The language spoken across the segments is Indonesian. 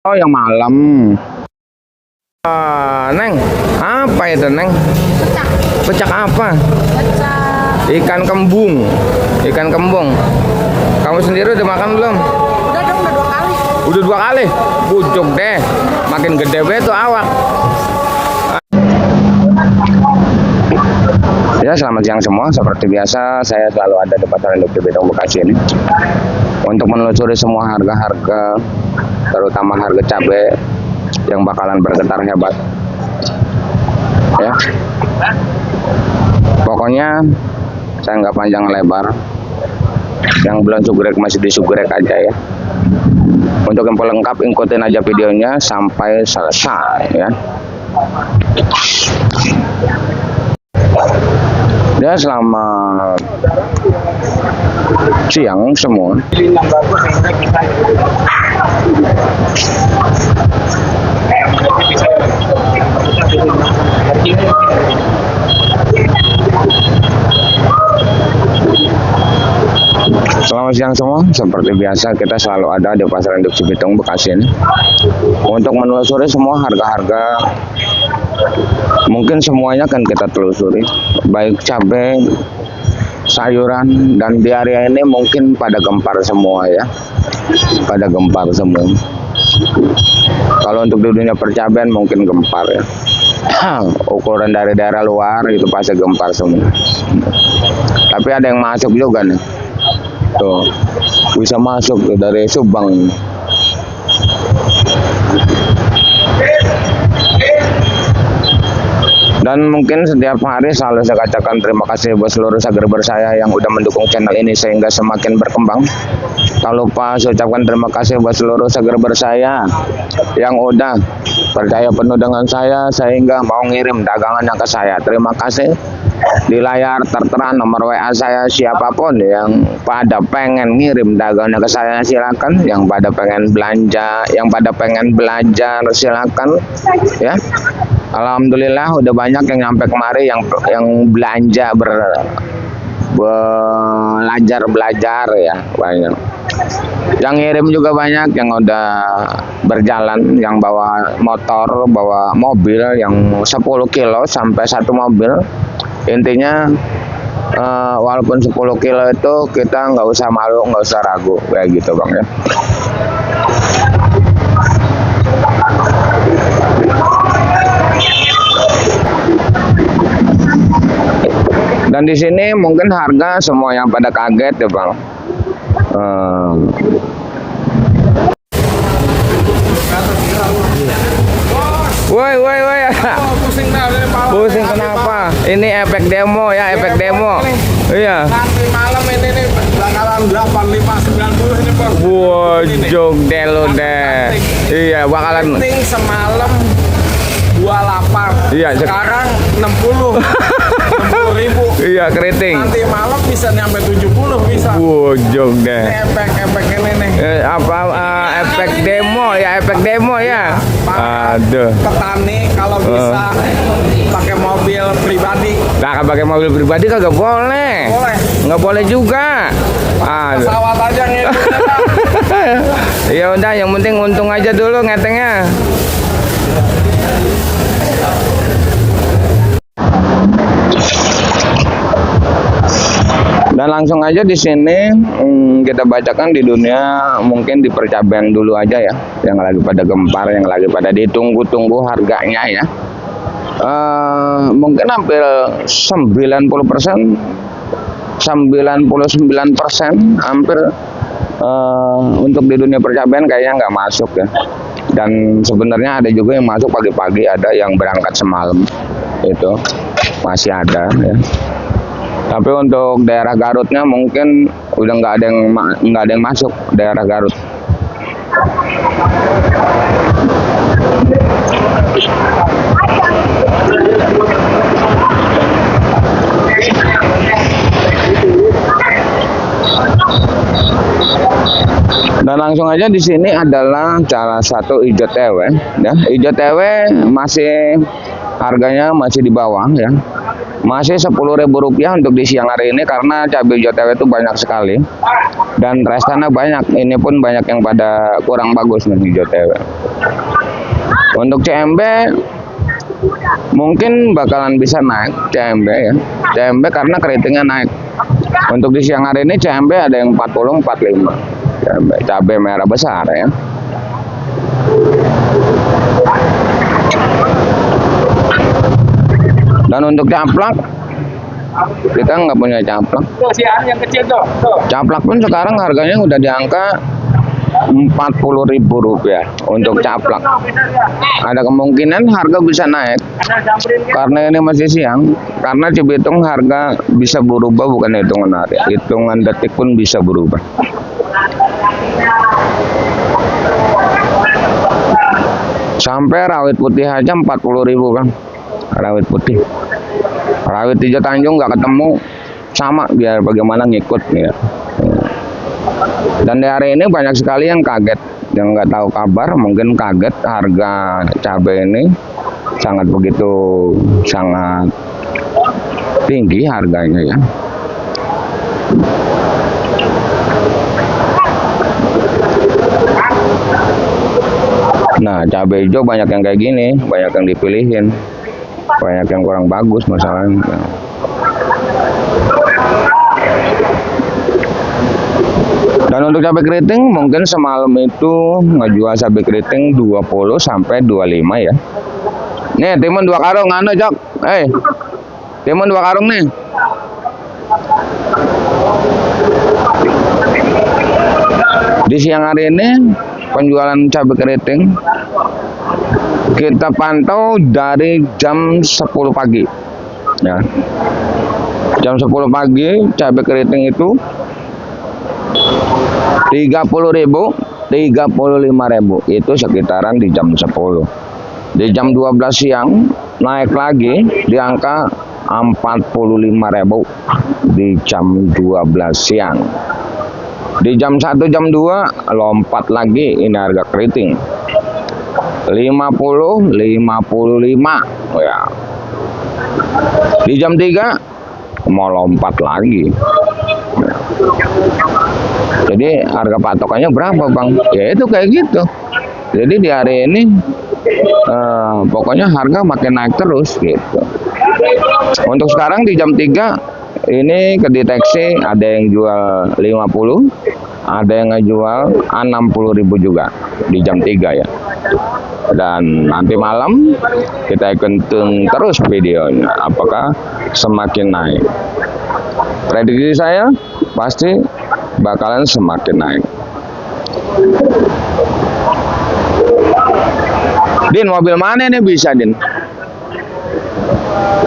Oh, yang malam. Neng, apa itu, Neng? Pecak. Pecak apa? Pecak. Ikan kembung. Ikan kembung. Kamu sendiri udah makan belum? Udah dong, udah 2 kali. Udah 2 kali? Bujuk deh. Makin gede tuh awak. Ya, selamat siang semua. Seperti biasa, saya selalu ada di Pasar Induk Cibinong Bekasi ini untuk menelusuri semua harga-harga, terutama harga cabai yang bakalan bergetar hebat. Ya, pokoknya saya nggak panjang lebar. Yang belum sugrek masih disugrek aja ya. Untuk info lengkap ikutin aja videonya sampai selesai ya. Ya, selamat siang semua. Selamat siang semua. Seperti biasa kita selalu ada di Pasar Induk Cibinong Bekasi ini untuk menelusuri semua harga-harga. Mungkin semuanya kan kita telusuri, baik cabai, sayuran, dan di area ini mungkin pada gempar semua ya, pada gempar semua. Kalau untuk di dunia percabean mungkin gempar ya. Ukuran dari daerah luar itu pasti gempar semua. Tapi ada yang masuk juga nih. Tuh, bisa masuk tuh dari Subang. Dan mungkin setiap hari selalu saya katakan terima kasih buat seluruh subscriber saya yang udah mendukung channel ini sehingga semakin berkembang. Tak lupa saya ucapkan terima kasih buat seluruh subscriber saya yang udah percaya penuh dengan saya sehingga mau ngirim dagangannya ke saya. Terima kasih. Di layar tertera nomor WA saya, siapapun yang pada pengen ngirim dagangannya ke saya silakan, yang pada pengen belanja, yang pada pengen belajar silakan ya. Alhamdulillah udah banyak yang nyampe kemari yang belanja belajar ya, banyak. Yang ngirim juga banyak, yang udah berjalan, yang bawa motor, bawa mobil yang 10 kilo sampai 1 mobil. Intinya walaupun 10 kilo itu kita nggak usah malu, nggak usah ragu kayak gitu Bang ya. Dan di sini mungkin harga semua yang pada kaget ya Bang. Woi. Pusing kenapa? Ini efek demo ya, efek demo. Iya. Nanti malam ini nih bakalan 8590 ini Bang. Wojok deh lo deh. Iya, bakalan semalam 28. Iya, sekarang 60.000. Iya, keriting. Nanti malam bisa nyampe 70 bisa. Wojok deh. Ini efek ini nih. Efek demo ya, efek demo ya. Aduh. Petani kalau bisa pakai mobil pribadi. Nah, kalau pakai mobil pribadi kagak boleh. Boleh. Nggak boleh juga. Aduh. Pesawat aja ngitungnya. Ya udah, yang penting untung aja dulu ngetengnya. Dan langsung aja di sini kita bacakan di dunia, mungkin di percabean dulu aja ya, yang lagi pada gempar, yang lagi pada ditunggu-tunggu harganya ya. Mungkin hampir 90%, 99% hampir untuk di dunia percabean kayaknya nggak masuk ya. Dan sebenarnya ada juga yang masuk pagi-pagi, ada yang berangkat semalam, itu masih ada ya. Tapi untuk daerah Garutnya mungkin udah nggak ada yang masuk daerah Garut. Dan langsung aja di sini adalah salah satu ijo tewe ya. Ijo tewe masih harganya masih di bawah ya. Masih Rp10.000 untuk di siang hari ini karena cabai hijau TW itu banyak sekali dan restana banyak. Ini pun banyak yang pada kurang bagus nih hijau TW. Untuk CMB mungkin bakalan bisa naik CMB ya. CMB karena keritingnya naik. Untuk di siang hari ini CMB ada yang 40 45. Cabai merah besar ya. Dan untuk caplak kita nggak punya caplak. Tuh si yang kecil tuh. Caplak pun sekarang harganya udah di angka Rp40.000 untuk caplak. Ada kemungkinan harga bisa naik karena ini masih siang. Karena Cibitung harga bisa berubah, bukan hitungan hari, hitungan detik pun bisa berubah. Sampai rawit putih aja 40.000 Bang. Rawit putih. Rawit hijau Tanjung nggak ketemu, sama biar bagaimana ngikut ya. Dan di hari ini banyak sekali yang kaget, yang nggak tahu kabar, mungkin kaget harga cabai ini sangat tinggi harganya ya. Nah, cabai hijau banyak yang kayak gini, banyak yang dipilihin, banyak yang kurang bagus masalahnya. Dan untuk cabai keriting mungkin semalam itu ngejual cabai keriting 20 sampai 25 ya. Nih, timun 2 karung anu, Cok. Timun 2 karung nih. Di siang hari ini penjualan cabai keriting kita pantau dari jam 10 pagi. Ya. Jam 10 pagi cabai keriting itu 30.000, 35.000 itu sekitaran di jam 10. Di jam 12 siang naik lagi di angka 45.000 di jam 12 siang. Di jam 1 jam 2 lompat lagi ini harga keriting 50, 55 ya. Di jam 3 mau lompat lagi. Jadi harga patokannya berapa Bang? Ya itu kayak gitu. Jadi di hari ini pokoknya harga makin naik terus gitu. Untuk sekarang di jam 3 ini kedeteksi ada yang jual 50, ada yang ngejual 60.000 juga di jam 3 ya. Dan nanti malam kita ikutin terus videonya apakah semakin naik. Prediksi saya pasti bakalan semakin naik. Din, mobil mana nih bisa Din?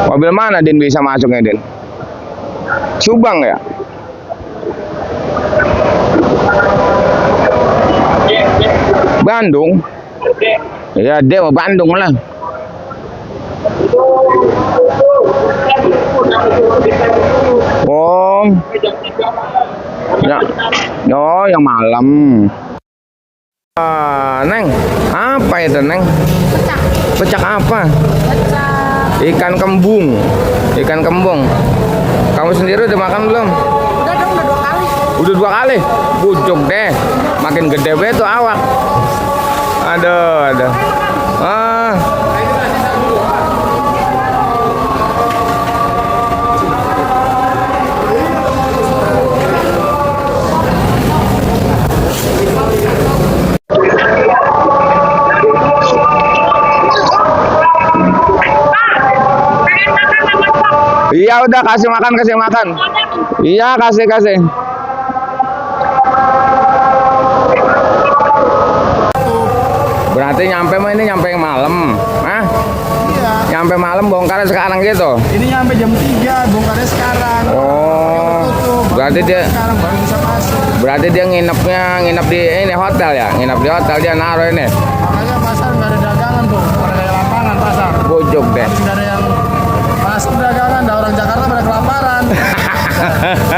Mobil mana Din bisa masuknya Din? Subang ya? Bandung? Ya Dewa Bandung lah. Oh, ya, oh yang malam. Neng, apa itu Neng? Pecak. Pecak apa? Pecak. Ikan kembung. Ikan kembung. Kamu sendiri udah makan belum? Udah dong, udah 2 kali. Udah 2 kali? Bujuk deh. Makin gede banget tuh awak. Aduh. Iya udah kasih makan. Iya kasih. Berarti nyampe mah ini nyampe malam, Hah? Iya. Nyampe malam bongkarnya sekarang gitu. Ini nyampe jam 3, bongkarnya sekarang. Oh, berarti dia Sekarang baru bisa masuk. berarti dia nginep di ini hotel ya, nginep di hotel dia naruh ini. Makanya pasar nggak ada dagangan tuh, pada kayak lapangan pasar. Bujuk deh. Habis nggak ada yang masuk dagangan, dah orang Jakarta pada kelaparan.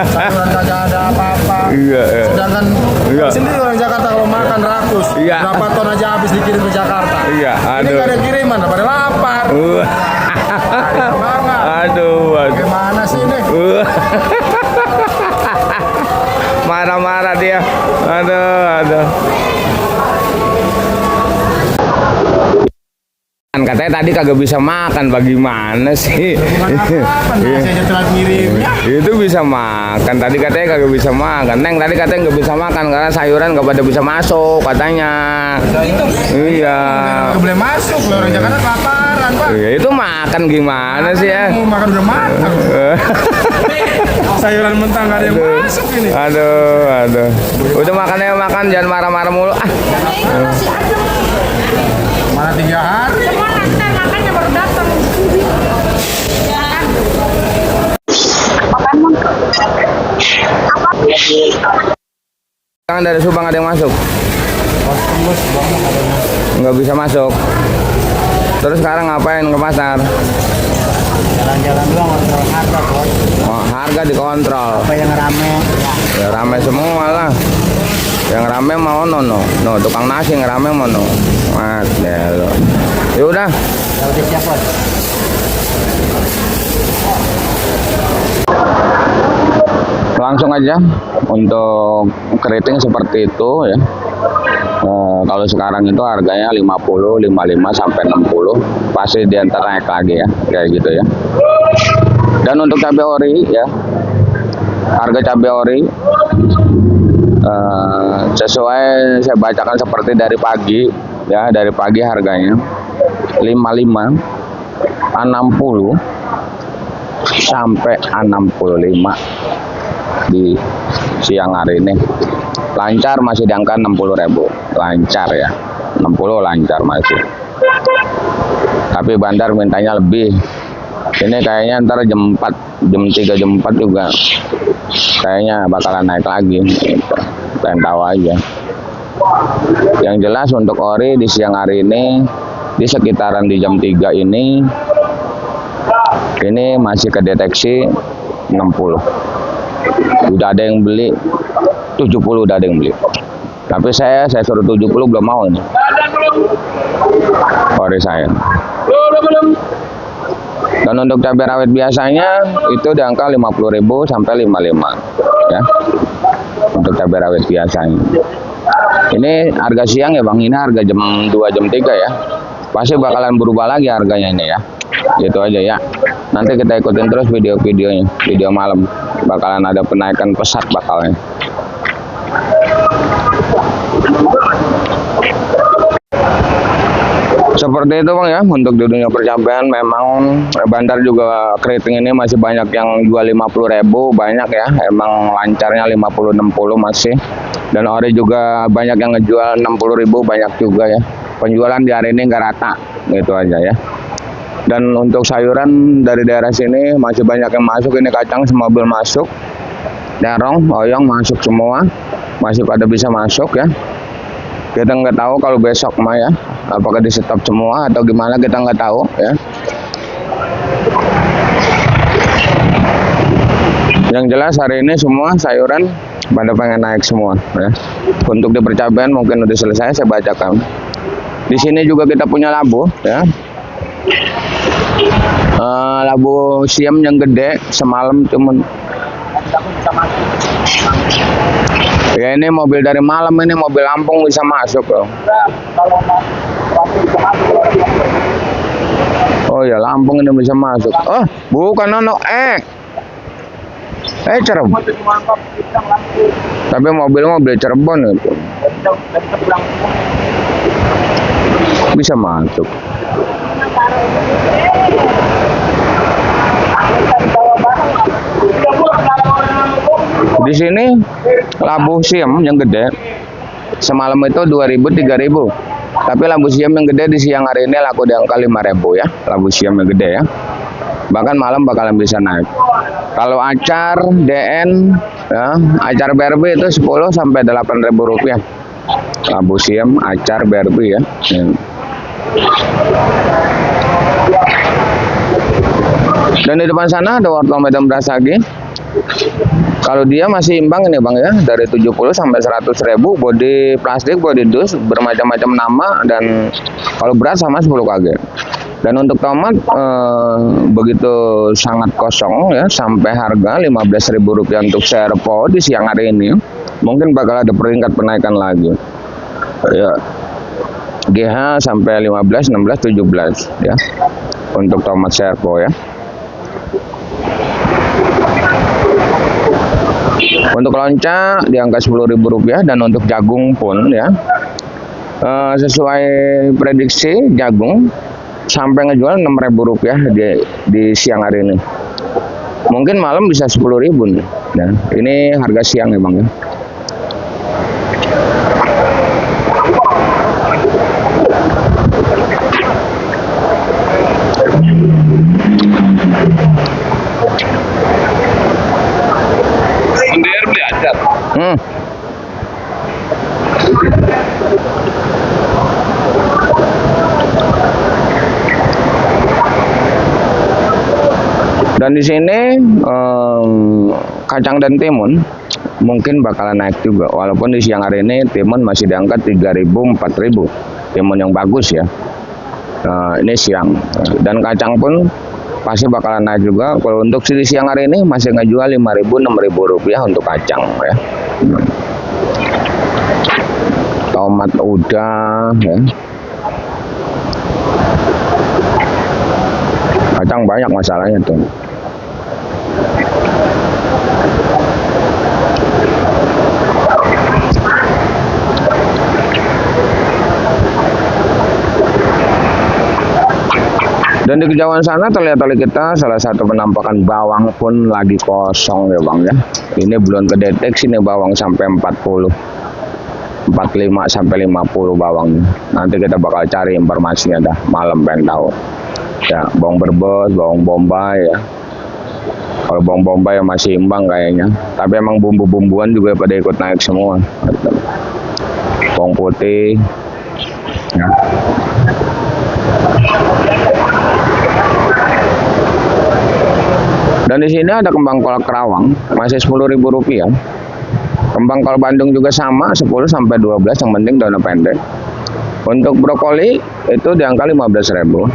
Saluran kagak ada apa-apa. Iya. Sedangkan sendiri orang Jakarta kalau makan rakus, Iya. berapa ton aja habis dikirim ke Jakarta. Iya, Ini aduh. nggak ada kiriman, pada lapar. Sayang banget. Aduh. Gimana sih ini? Marah-marah dia. Aduh. Katanya tadi kagak bisa makan, bagaimana sih? Saya telah ngirimnya. Itu bisa makan. Tadi katanya kagak bisa makan. Neng tadi katanya nggak bisa makan karena sayuran nggak pada bisa masuk katanya. Iya. Nggak boleh masuk, orang Jakarta kelaparan, Pak. Iya, itu makan gimana sih ya? Mau makan udah makan. Sayuran mentah nggak ada yang masuk ini. Aduh. Udah makan, jangan marah-marah mulu. Masih ada. Mana 3 hari? Semua nanti makannya baru datang. Ya kan? Kan dari Subang ada yang masuk? Nggak bisa masuk. Terus sekarang ngapain ke pasar? Jalan-jalan doang, kontrol harga, Bos. Oh, harga dikontrol. Apa yang rame? Ya rame semua lah. Yang rame mau no, tukang nasi yang rame mau no. Mas, ya lo. Ya udah. Ya udah siap, Bos. Langsung aja untuk keriting seperti itu ya. Kalau sekarang itu harganya 50, 55 sampai 60. Pasti diantar naik lagi ya, kayak gitu ya. Dan untuk cabai ori ya. Harga cabai ori sesuai saya bacakan seperti dari pagi ya, dari pagi harganya 55, 60 sampai 65 di siang hari ini. Lancar masih di angka 60.000, lancar ya, 60 lancar masih. Tapi bandar mintanya lebih. Ini kayaknya ntar jam 4, jam 3, jam 4 juga kayaknya bakalan naik lagi gitu. Pengen tahu aja. Yang jelas untuk ori di siang hari ini di sekitaran di jam 3 ini masih kedeteksi 60. Udah ada yang beli 70, udah ada yang beli. Tapi saya suruh 70 belum mau ini. Ori saya. Dan untuk cabai rawit biasanya itu di angka 50.000 sampai 55 ya. Untuk cabai rawit biasanya. Ini harga siang ya Bang, ini harga jam 2 jam 3 ya. Pasti bakalan berubah lagi harganya ini ya. Gitu aja ya. Nanti kita ikutin terus video-videonya. Video malam bakalan ada penaikan pesat bakalnya. Seperti itu Bang ya, untuk di dunia percabean memang bandar juga keriting ini masih banyak yang jual 50.000, banyak ya, emang lancarnya 50-60 masih. Dan ori juga banyak yang ngejual 60.000, banyak juga ya. Penjualan di hari ini nggak rata, gitu aja ya. Dan untuk sayuran dari daerah sini masih banyak yang masuk, ini kacang semobil masuk. Terong, oyong masuk semua, masih pada bisa masuk ya. Kita nggak tahu kalau besok mah ya, apakah di stop semua atau gimana kita nggak tahu ya. Yang jelas hari ini semua sayuran pada pengen naik semua ya. Untuk di percabean mungkin udah selesai, saya bacakan. Di sini juga kita punya labu ya. Labu siam yang gede semalam cuman ya, ini mobil dari malam, ini mobil Lampung bisa masuk loh. Oh ya, Lampung ini bisa masuk. Oh, bukan Nono, Cirebon. Tapi mobil Cirebon itu bisa masuk. Di sini labu siam yang gede semalam itu 2.000 3.000. Tapi labu siam yang gede di siang hari ini laku di angka 5.000 ya, labu siam yang gede ya. Bahkan malam bakalan bisa naik. Kalau acar DN ya, acar BRB itu 10 sampai 8.000 rupiah. Labu siam, acar BRB ya. Dan di depan sana ada wortel Medan Brasagi. Kalau dia masih imbang ini Bang ya, dari 70 sampai 100.000, bodi plastik, bodi dus, bermacam-macam nama, dan kalau berat sama 10 kg. Dan untuk tomat begitu sangat kosong ya, sampai harga Rp15.000 untuk serpo di siang hari ini. Mungkin bakal ada peringkat penaikan lagi. Ya. GH sampai 15, 16, 17 ya. Untuk tomat serpo ya. Untuk lonca di angka Rp10.000 dan untuk jagung pun ya. Sesuai prediksi jagung sampai ngejual Rp6.000 di siang hari ini. Mungkin malam bisa Rp10.000 nih. Nah, ini harga siang ya Bang ya. Dan di sini kacang dan timun mungkin bakalan naik juga, walaupun di siang hari ini timun masih di angka 3.000, 4.000, timun yang bagus ya. Ini siang, dan kacang pun pasti bakalan naik juga. Kalau untuk di siang hari ini masih ngejual Rp5.000, Rp6.000 untuk kacang ya. Tomat udah ya. Kacang banyak masalahnya tuh. Dan di kejauhan sana terlihat oleh kita salah satu penampakan bawang pun lagi kosong ya Bang ya. Ini belum kedeteksi nih bawang sampai 40, 45 sampai 50 bawang. Nanti kita bakal cari informasinya dah malam pengen tahu. Ya, bawang berbos, bawang bombay ya. Kalau bawang bombay masih imbang kayaknya. Tapi emang bumbu-bumbuan juga pada ikut naik semua. Bawang putih. Ya. Dan di sini ada kembang kol Kerawang masih Rp10.000. Kembang kol Bandung juga sama 10 sampai 12, yang penting daunnya pendek. Untuk brokoli itu di angka Rp15.000,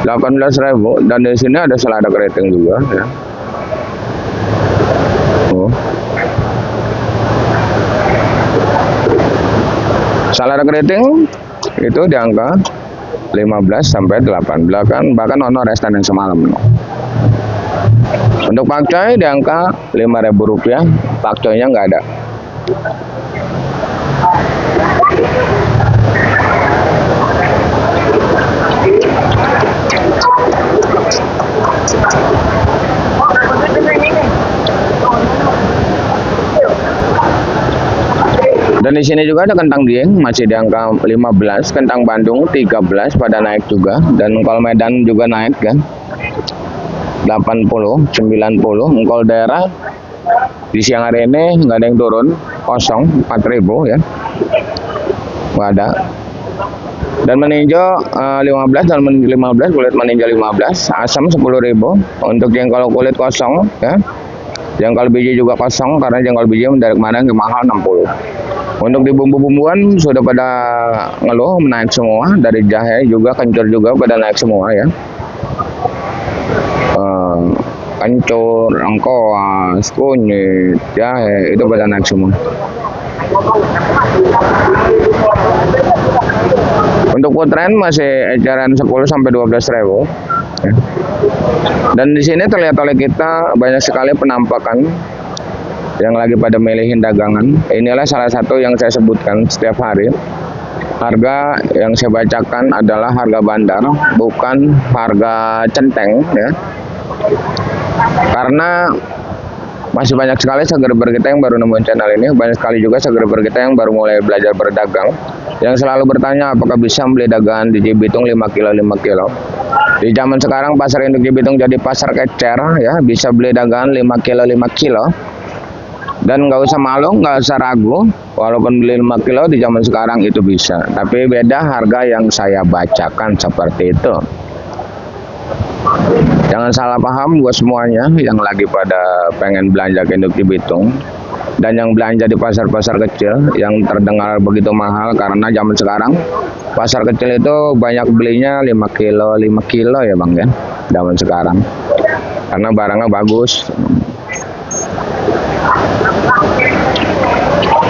18.000, dan di sini ada selada keriting juga ya. Selada keriting itu di angka 15 sampai 18, bahkan ono restan yang semalam. Untuk pakcoy di angka Rp5.000, pakcoynya nggak ada. Dan di sini juga ada kentang dieng masih di angka 15, kentang Bandung 13 pada naik juga, dan engkol Medan juga naik kan. 80, 90, engkol daerah di siang hari ini nggak ada yang turun, kosong 4.000 ya, nggak ada. Dan meninjau 15, dan 15 kulit meninjau 15, asam 10.000. Untuk jengkol kulit kosong ya, jengkol biji juga kosong karena jengkol biji dari kemarin mahal 60. Untuk di bumbu-bumbuan sudah pada ngeluh naik semua, dari jahe juga, kencur juga pada naik semua ya. Kencur, lengkoas, kunyit, jahe itu pada naik semua. Untuk putren masih eceran 10 sampai 12.000 ya. Dan di sini terlihat oleh kita banyak sekali penampakan yang lagi pada milihin dagangan. Inilah salah satu yang saya sebutkan setiap hari. Harga yang saya bacakan adalah harga bandar, bukan harga centeng ya. Karena masih banyak sekali subscriber kita yang baru nemuin channel ini, banyak sekali juga subscriber kita yang baru mulai belajar berdagang, yang selalu bertanya apakah bisa beli dagangan di Cibitung 5 kilo 5 kilo. Di zaman sekarang pasar induk Cibitung jadi pasar kecer ya, bisa beli dagangan 5 kilo 5 kilo. Dan nggak usah malu, nggak usah ragu, walaupun beli 5 kilo di zaman sekarang itu bisa. Tapi beda harga yang saya bacakan seperti itu. Jangan salah paham buat semuanya yang lagi pada pengen belanja ke induk Cibitung. dan yang belanja di pasar-pasar kecil yang terdengar begitu mahal karena zaman sekarang pasar kecil itu banyak belinya 5 kilo ya bang ya, zaman sekarang karena barangnya bagus.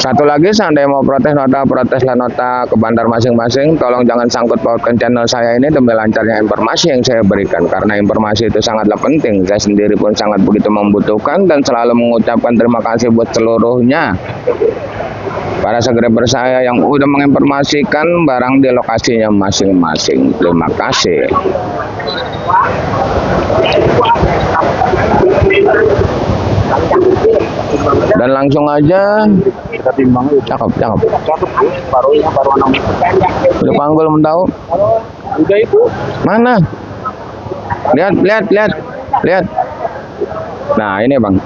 Satu lagi, seandainya mau protes nota, proteslah nota ke bandar masing-masing. Tolong jangan sangkut pautkan channel saya ini demi lancarnya informasi yang saya berikan. Karena informasi itu sangatlah penting. Saya sendiri pun sangat begitu membutuhkan dan selalu mengucapkan terima kasih buat seluruhnya. Para subscriber saya yang udah menginformasikan barang di lokasinya masing-masing. Terima kasih. Dan langsung aja Kita timbang itu. cakep. Baru 6. Udah panggul tahu? Udah itu. Mana? Lihat. Nah, ini bang.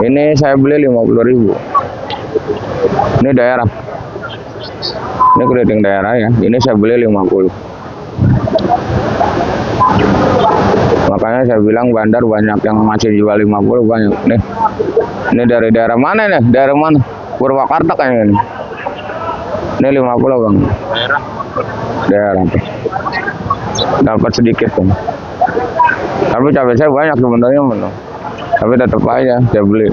Ini saya beli 50.000. Ini daerah. Ini keriting daerah ya. Ini saya beli 50. Makanya saya bilang bandar banyak yang masih jual 50 banyak. Nih. Ini dari daerah mana nih? Daerah mana? Purwakarta kayaknya nih. Ini 50 bang. Daerah. Dapat sedikit kan. Tapi cabai saya banyak sebenarnya mana. Tapi tetap aja saya beli.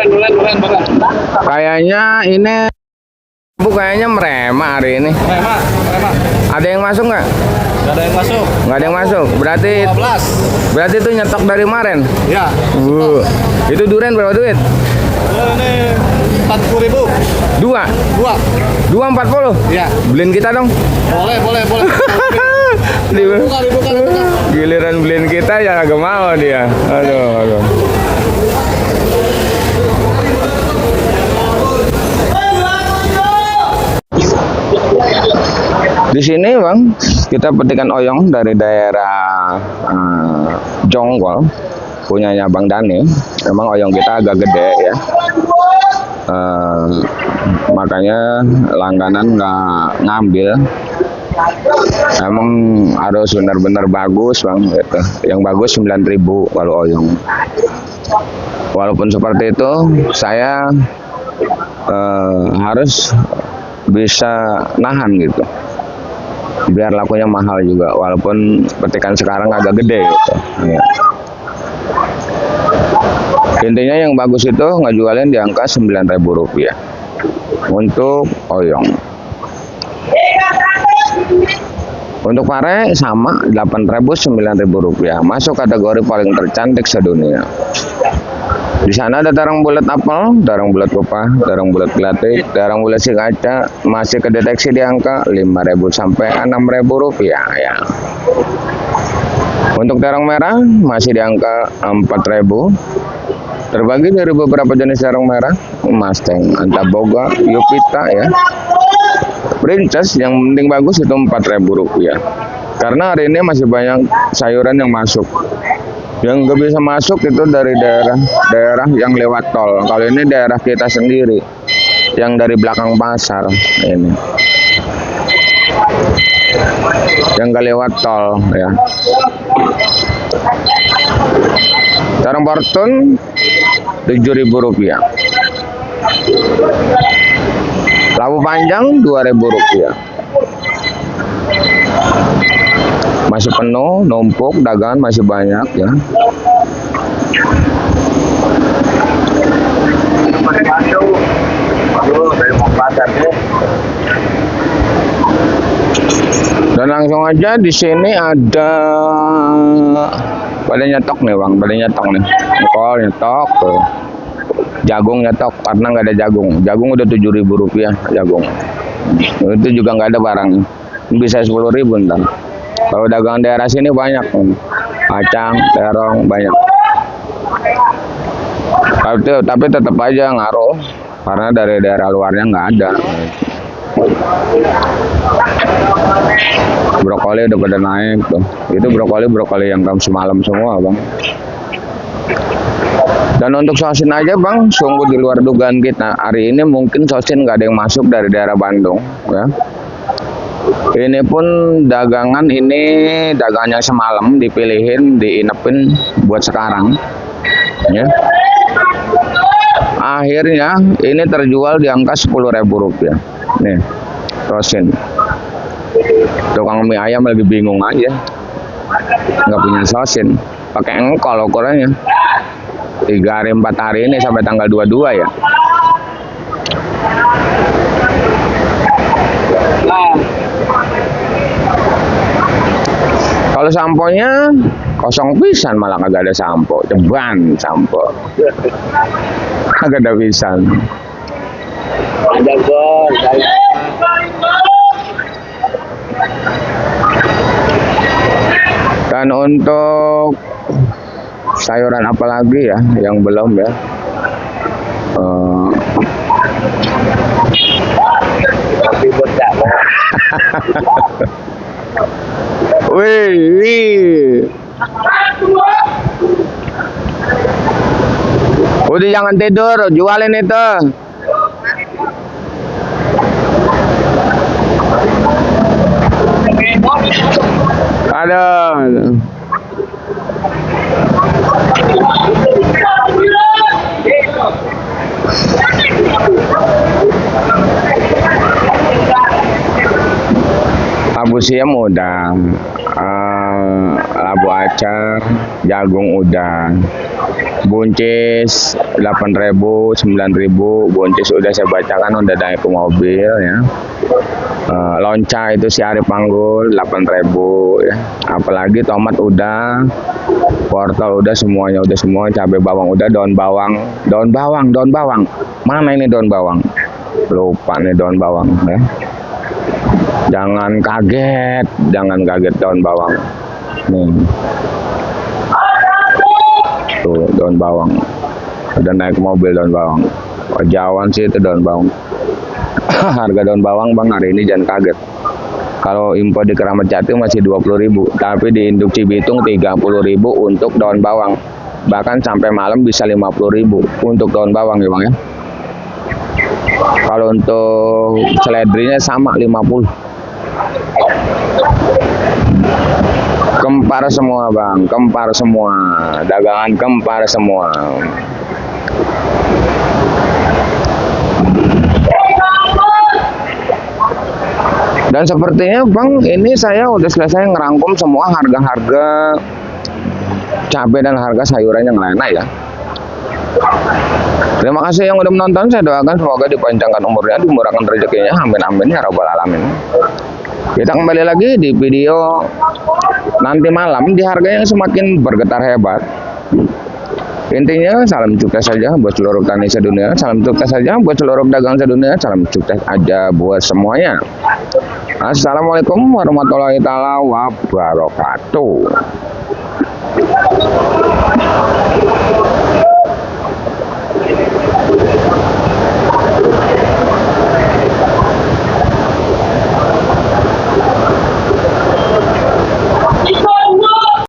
Bulan. Kayaknya ini kayaknya merema hari ini. Rema. Ada yang masuk nggak? Gak ada yang masuk. Nggak ada yang masuk. Berarti itu nyetok dari kemarin. Ya. Itu durian berapa duit? Ini 40.000. Dua 40. Ya. Beliin kita dong. Boleh. Dibuka. Giliran beliin kita ya agak mau dia. Aduh. Di sini bang, kita petikan oyong dari daerah Jonggol, punyanya Bang Dani. Emang oyong kita agak gede ya, makanya langganan nggak ngambil. Emang harus benar-benar bagus bang, gitu. Yang bagus 9.000 kalau oyong. Walaupun seperti itu, saya harus bisa nahan gitu. Biar lakunya mahal juga, walaupun petikan sekarang agak gede gitu. Ya. Intinya yang bagus itu ngejualin di angka 9.000 rupiah untuk oyong. Untuk pare sama 8.000 9.000 rupiah, masuk kategori paling tercantik sedunia. Di sana ada darang bulat apel, darang bulat kupah, darang bulat gelatik, darang bulat si kaca, masih kedeteksi di angka 5.000 sampai 6.000 rupiah ya. Untuk darang merah masih di angka 4.000. Terbagi dari beberapa jenis darang merah, Mustang, Antaboga, Yupita ya. Princess yang penting bagus itu 4.000 rupiah. Karena hari ini masih banyak sayuran yang masuk. Yang nggak bisa masuk itu dari daerah yang lewat tol. Kalau ini daerah kita sendiri yang dari belakang pasar ini, yang nggak lewat tol ya. Sarang Fortune 7.000 rupiah. Labu panjang 2.000 rupiah. Masih penuh, numpuk, dagangan masih banyak ya. Dan langsung aja di sini ada pada nyetok nih bang, pada nyetok nih. Kol nyetok tuh. Jagung nyetok karena nggak ada jagung. Jagung udah 7.000 rupiah jagung. Itu juga nggak ada barang. Bisa 10.000 ntar. Kalau dagangan daerah sini banyak, kacang, terong banyak. Tapi tetap aja ngaruh karena dari daerah luarnya nggak ada. Brokoli udah pada naik tuh. Itu brokoli yang semalam semua bang. Dan untuk sosin aja bang, sungguh di luar dugaan kita. Hari ini mungkin sosin nggak ada yang masuk dari daerah Bandung ya. Ini pun dagangan yang semalam dipilihin, diinepin buat sekarang. Ya. Akhirnya ini terjual di angka Rp10.000. Nih, rosin. Tukang mie ayam lagi bingung aja. Nggak punya sosin. Pakai engkol ukurannya. 3 hari 4 hari ini sampai tanggal 22 ya. Kalau samponya kosong pisan, malah kagak ada sampo, ceban sampo. Kagak ada pisan. Ada bos, Dan untuk sayuran apa lagi ya yang belum ya? tapi bocah. Wih. Udah jangan tidur, jualin itu. Aduh. Labu siam udah, labu acar, jagung udah, buncis 8.000, 9.000, buncis udah saya bacakan udah naik ke mobil ya. Lonca itu si Ari Panggul 8.000 ya. Apalagi tomat udah, wortel udah, semuanya udah semua, cabai bawang udah, daun bawang. Mana ini daun bawang? Lupa nih daun bawang ya. Jangan kaget daun bawang. Nih. Tuh daun bawang. Udah naik ke mobil daun bawang. Jawan sih itu daun bawang. Harga daun bawang Bang hari ini jangan kaget. Kalau impor di Keramat Jati masih 20.000, tapi di Induk Cibitung 30.000 untuk daun bawang. Bahkan sampai malam bisa 50.000 untuk daun bawang ya Bang ya. Kalau untuk seledrinya sama 50. Kempar semua Bang, kempar semua. Dagangan kempar semua. Dan sepertinya Bang, ini saya udah selesai ngerangkum semua harga-harga cabai dan harga sayuran yang lainnya ya. Terima kasih yang udah menonton. Saya doakan semoga dipanjangkan umurnya, dimurahkan rezekinya. Amin amin ya rabbal alamin. Kita kembali lagi di video nanti malam di harga yang semakin bergetar hebat. Intinya salam sukses saja buat seluruh petani sedunia, salam sukses saja buat seluruh pedagang sedunia, salam sukses aja buat semuanya. Assalamualaikum warahmatullahi wabarakatuh.